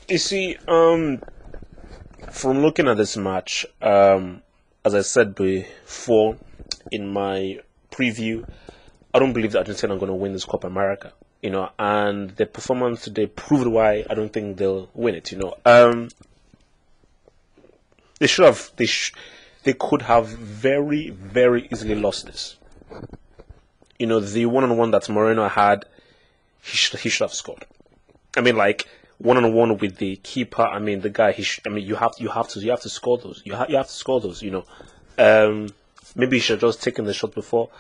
You see, from looking at this match, as I said before in my preview, I don't believe that Argentina are going to win this Copa America. And the performance today proved why I don't think they'll win it. They should have. They could have very, very easily lost this. The one-on-one that Moreno had, he should have scored. I mean, like one-on-one with the keeper. I mean, the guy. You have to score those. You have to score those. Maybe he should have just taken the shot before.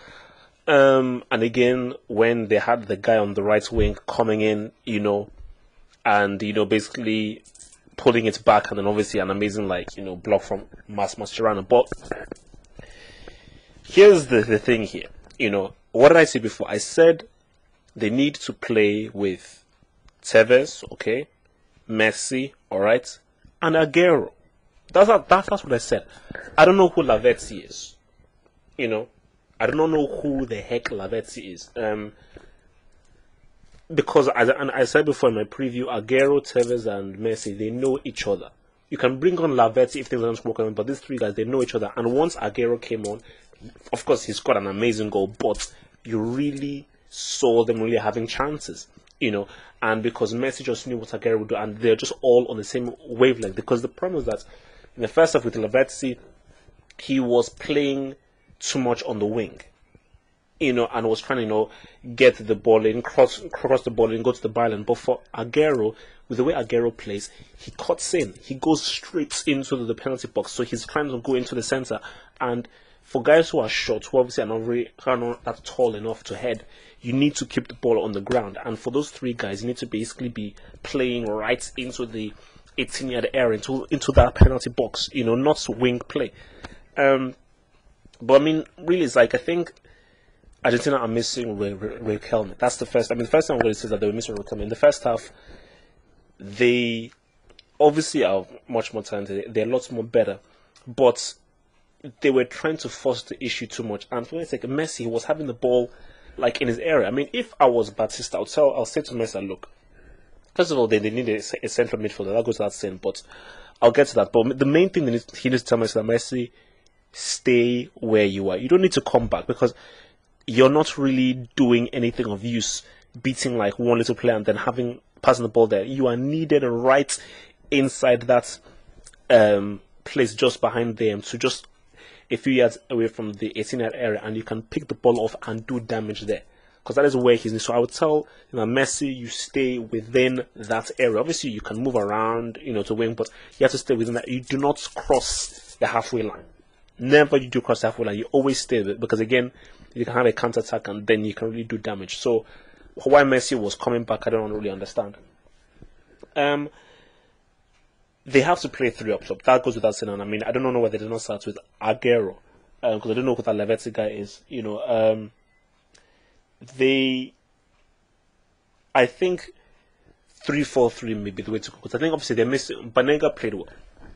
And again, when they had the guy on the right wing coming in, and basically pulling it back, and then obviously an amazing block from Mascherano. But here's the thing here. What did I say before? I said they need to play with Tevez, okay, Messi, all right, and Aguero. That's what I said. I don't know who Lavezzi is. I don't know who the heck Lavezzi is. Because as I said before in my preview, Aguero, Tevez, and Messi, they know each other. You can bring on Lavezzi if things aren't working, but these three guys, they know each other. And once Aguero came on, of course, he scored an amazing goal, but you really saw them really having chances, and because Messi just knew what Aguero would do, and they're just all on the same wavelength. Because the problem is that in the first half with Lavezzi, he was playing too much on the wing, and was trying to, get the ball in, cross the ball in, go to the byline. But for Aguero, with the way Aguero plays, he cuts in, he goes straight into the penalty box. So he's trying to go into the center, and for guys who are short, who obviously are not that tall enough to head, you need to keep the ball on the ground. And for those three guys, you need to basically be playing right into the 18-yard area, into that penalty box, not wing play. But I mean, really, it's like I think Argentina are missing Riquelme. That's the first. I mean, the first time I'm going to say that they were missing Riquelme. In the first half, they obviously are much more talented. They're lots more better, but they were trying to force the issue too much. And for instance, Messi was having the ball like in his area. I mean, if I was Batista, I'll say to Messi, look, first of all, they need a central midfielder. That goes without saying, but I'll get to that. But the main thing he needs to tell Messi that Messi, stay where you are. You don't need to come back because you're not really doing anything of use, beating like one little player and then passing the ball there. You are needed right inside that place just behind them, to just a few yards away from the 18-yard area, and you can pick the ball off and do damage there. Because that is where he's in. So I would tell Messi, you stay within that area. Obviously, you can move around, to win, but you have to stay within that. You do not cross the halfway line. Never you do cross the halfway line. You always stay there, because again, you can have a counter attack and then you can really do damage. So why Messi was coming back, I don't really understand. They have to play three up top. That goes without saying. I mean, I don't know why they did not start with Aguero, because I don't know who that Lavezzi guy is. I think 3-4-3 may be the way to go. Because I think obviously they missed. Banega played well.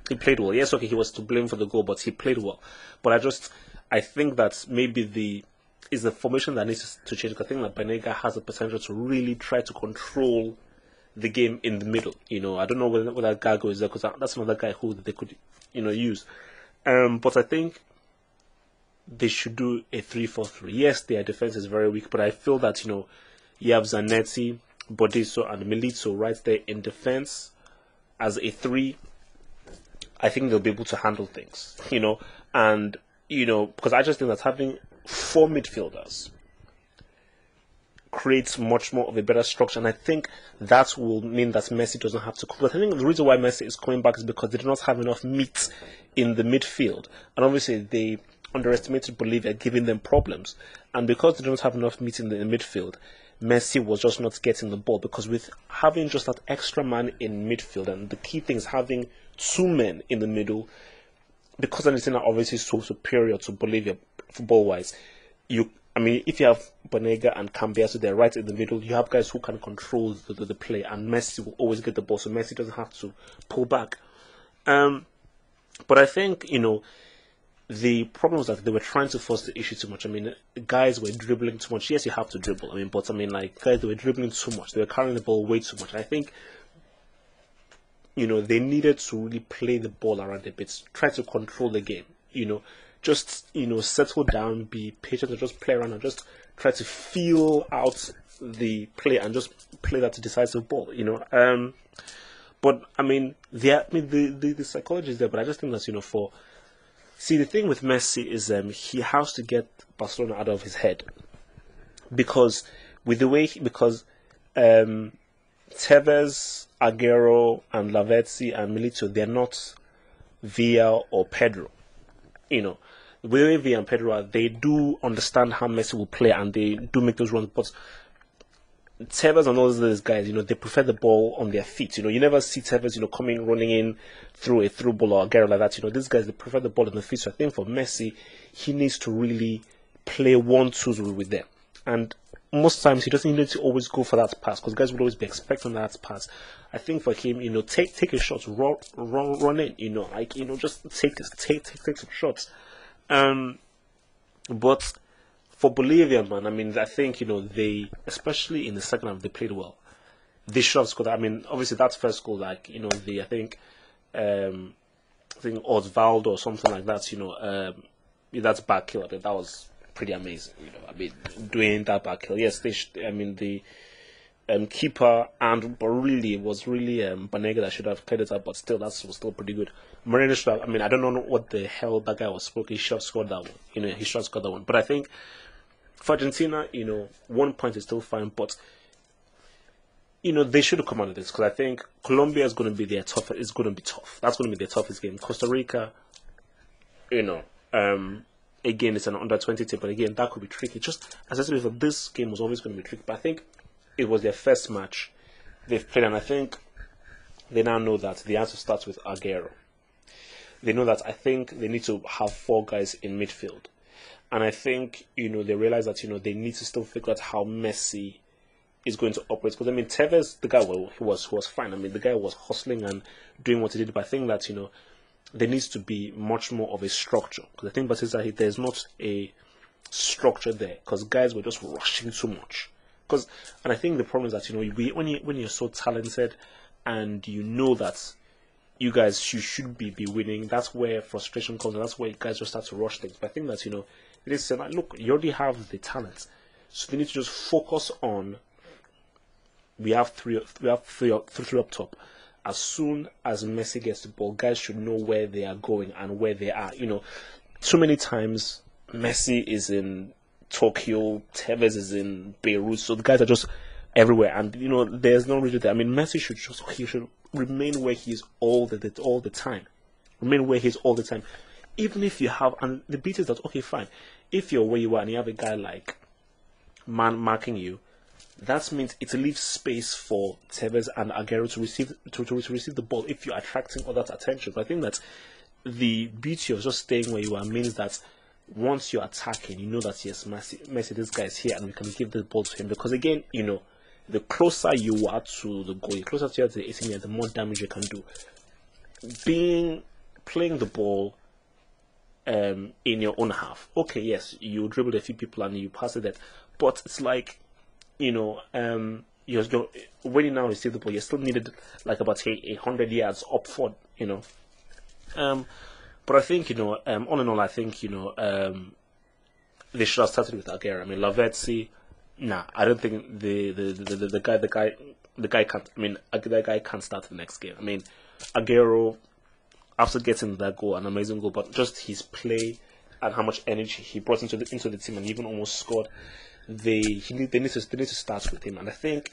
He played well. Yes, okay, he was to blame for the goal, but he played well. But I think that maybe is the formation that needs to change. I think that Banega has the potential to really try to control the game in the middle. I don't know whether Gago is there, because that's another guy who they could, use. But I think they should do a 3-4-3. Yes, their defense is very weak, but I feel that, you have Zanetti, Bodiso, and Milito right there in defense as a 3. I think they'll be able to handle things, and, because I just think that having 4 midfielders creates much more of a better structure, and I think that will mean that Messi doesn't have to come. But I think the reason why Messi is coming back is because they do not have enough meat in the midfield, and obviously they underestimated Bolivia, giving them problems, and because they don't have enough meat in the midfield, Messi was just not getting the ball, because with having just that extra man in midfield, and the key thing is having 2 men in the middle, because Argentina are obviously so superior to Bolivia football-wise, if you have Banega and Cambiaso there right in the middle, you have guys who can control the play, and Messi will always get the ball, so Messi doesn't have to pull back. But I think, the problem was that they were trying to force the issue too much. I mean, guys were dribbling too much. Yes, you have to dribble. Guys, they were dribbling too much. They were carrying the ball way too much. I think they needed to really play the ball around a bit, try to control the game, just, settle down, be patient, and just play around and just try to feel out the play and just play that decisive ball. But the psychology is there, but I just think that, the thing with Messi is he has to get Barcelona out of his head because Tevez, Aguero, and Lavezzi and Milito, they're not Villa or Pedro. The way Villa and Pedro are, they do understand how Messi will play and they do make those runs, but Tevez and all those guys, they prefer the ball on their feet. You never see Tevez, coming running in through a through ball or a Aguero like that. These guys, they prefer the ball on the feet. So I think for Messi, he needs to really play 1-2 with them. And most times he doesn't need to always go for that pass because guys would always be expecting that pass. I think for him, take a shot, run in, just take some shots. But for Bolivia, man, I think, they, especially in the second half, they played well. They should have scored. Obviously, that first goal, I think Osvaldo or something like that, that's back kill. That was pretty amazing, doing that back kill. Yes, the keeper, but really, it was really Banega that should have cleared it up, but still, that was still pretty good. Moreno should have, I don't know what the hell that guy was spoken. He should have scored that one. He should have scored that one. But I think for Argentina, 1 point is still fine, but they should have come out of this because I think Colombia is going to be their tough. It's going to be tough. That's going to be their toughest game. Costa Rica, again, it's an under-20 team, but again, that could be tricky. Just as I said before, this game was always going to be tricky, but I think it was their first match they've played, and I think they now know that the answer starts with Aguero. They know that I think they need to have 4 guys in midfield. And I think, they realize that, they need to still figure out how Messi is going to operate. Because, Tevez, the guy, he was fine. The guy was hustling and doing what he did. But I think that, there needs to be much more of a structure. Because I think that there's not a structure there. Because guys were just rushing too much. And I think the problem is that, when you're so talented and you know that you should be winning, that's where frustration comes. And that's where you guys just start to rush things. But I think that, it is saying, look, you already have the talent, so they need to just focus on. We have three up top. As soon as Messi gets the ball, guys should know where they are going and where they are. Too many times Messi is in Tokyo, Tevez is in Beirut, so the guys are just everywhere, and there's no really there. Messi should remain where he is all the time. Remain where he is all the time. Even if you have, and the beauty is that, okay, fine, if you're where you are and you have a guy like man marking you, that means it leaves space for Tevez and Aguero to receive the ball if you're attracting all that attention. But I think that the beauty of just staying where you are means that once you're attacking, you know that, yes, Messi, this guy is here and we can give the ball to him. Because again, the closer you are to the goal, the closer to the 18 yard, the more damage you can do. Playing the ball in your own half. Okay, yes, you dribbled a few people and you pass it there, but it's like, you're when you now receive the ball, you still needed like about 100 yards up front, But I think, all in all, I think, they should have started with Aguero. Lavezzi, I don't think the guy can't. The guy can't start the next game. Aguero, after getting that goal, an amazing goal, but just his play and how much energy he brought into the team and even almost scored. They need to start with him, and I think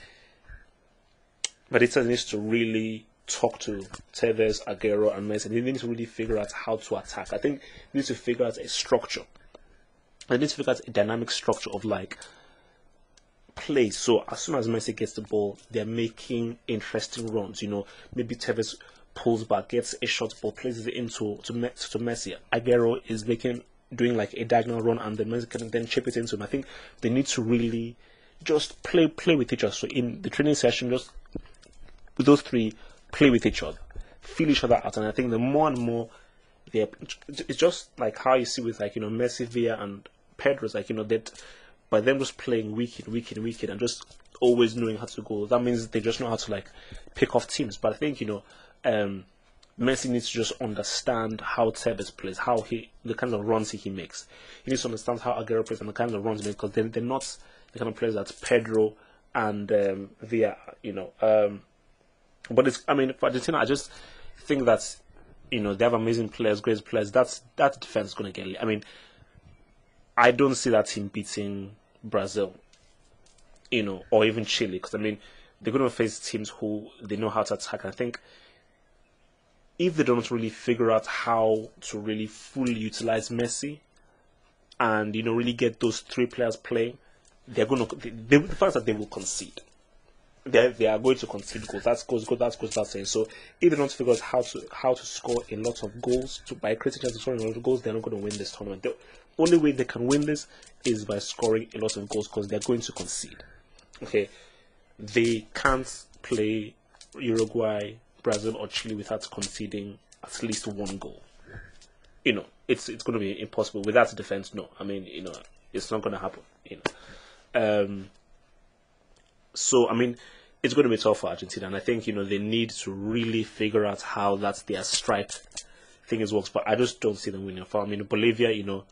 Benitez needs to really talk to Tevez, Aguero, and Messi. They need to really figure out how to attack. I think they need to figure out a structure. They need to figure out a dynamic structure of play. So as soon as Messi gets the ball, they're making interesting runs. Maybe Tevez pulls back, gets a shot ball, places it into Messi. Aguero is doing like a diagonal run, and then Messi can then chip it into him. I think they need to really just play with each other. So in the training session, just with those three, play with each other, feel each other out. And I think the more and more it's just like how you see with Messi, Villa, and Pedro. That by them just playing week in, and just always knowing how to go. That means they just know how to like pick off teams. But I think Messi needs to just understand how Tevez plays, the kind of runs he makes. He needs to understand how Aguero plays and the kind of runs he makes, because they're not the kind of players that Pedro and Villa, But for Argentina, I just think that they have amazing players, great players. That defense is going to get. I don't see that team beating Brazil, or even Chile, because they're going to face teams who they know how to attack. I think if they don't really figure out how to really fully utilize Messi and really get those three players playing, they're going to the fact that they will concede. They are going to concede goals. That's goes without saying. So if they don't figure out how to score a lot of goals by creating chances of scoring a lot of goals, they're not going to win this tournament. The only way they can win this is by scoring a lot of goals, because they're going to concede. Okay, they can't play Uruguay, Brazil, or Chile without conceding at least one goal. It's going to be impossible without defense. No, it's not going to happen. So it's going to be tough for Argentina, and I think they need to really figure out how that's their striped thing works. But I just don't see them winning. Bolivia,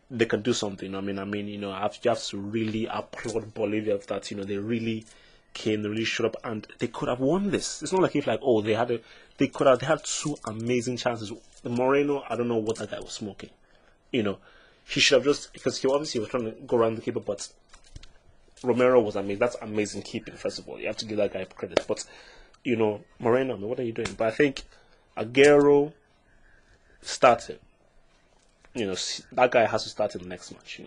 they can do something. You have to really applaud Bolivia that they really came, they really showed up, and they could have won this. It's not like they had two amazing chances. Moreno, I don't know what that guy was smoking. He should have just, because he obviously was trying to go around the keeper, but Romero was amazing. That's amazing keeping, first of all. You have to give that guy credit. But, Moreno, what are you doing? But I think Aguero starting. That guy has to start in the next match,